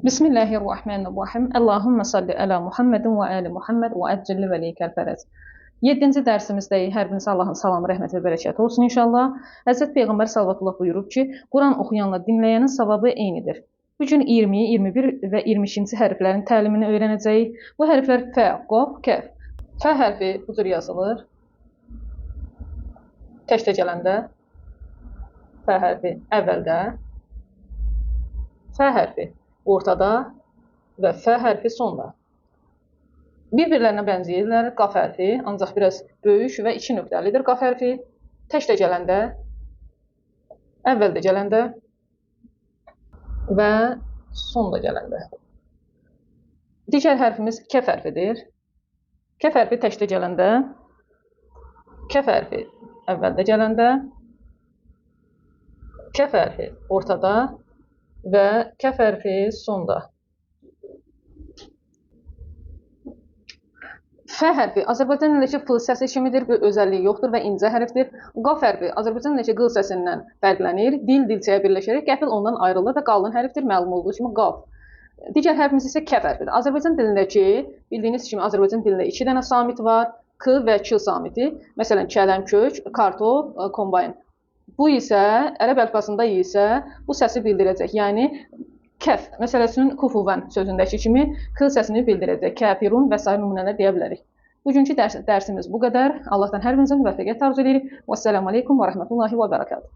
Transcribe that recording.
Bismillahirrahmanirrahim. Allahümme salli əla Muhammedin və əli Muhammed və əccilli və leykəl fərəc. 7-ci dərsimizdəyik. Hər birinizə Allahın salamı, rəhməti və bərəkəti olsun inşallah. Həzrət Peyğəmbər sallallahu buyurub ki, Quran oxuyanla dinləyənin savabı eynidir. Bu gün 20, 21 və 22-ci hərflərin təlimini öyrənəcəyik. Bu hərflər fə, qof, kəf. Fə hərfi bu cür yazılır. Təkdə gələndə. Fə hərfi əvvəldə. Fə hərfi ortada və fə hərfi sonda. Bir-birlərinə bənzəyirlər. Qaf hərfi, ancaq biraz böyük və 2 nöqtəlidir. Qaf hərfi təkdə gələndə, əvvəldə gələndə və sonda gələndə. Digər hərfimiz kəf hərfidir. Kəf hərfi təkdə gələndə, kəf hərfi əvvəldə gələndə, kəf hərfi ortada və kəf hərfi sonda. Fə hərfi Azərbaycan dilindəki f səsi kimidir, bir özəlliyi yoxdur və incə hərfdir. Qaf hərfi Azərbaycan dilindəki q səsindən fərqlənir, dil-dilçəyə birləşərək qəfil ondan ayrılır və qalın hərfdir, məlum olduğu kimi qaf. Digər hərfimiz isə kəf hərfidir. Azərbaycan dilindəki, bildiyiniz kimi Azərbaycan dilində 2 dənə samit var, k və k samiti. Məsələn, kələm, kök, kartof, kombayn. Bu isə, ərəb əlifbasında isə bu səsi bildirəcək. Yəni, kəf, məsələsinin kufuvən sözündəki kimi k səsini bildirəcək. Kəfirun və s. nümunələr deyə bilərik. Bugünkü dərsimiz bu qədər. Allahdan hər birinizə müvəffəqiyyət arzu edirik. Vəssalamu aleykum və rəhmətullahi və bərəkatuhu.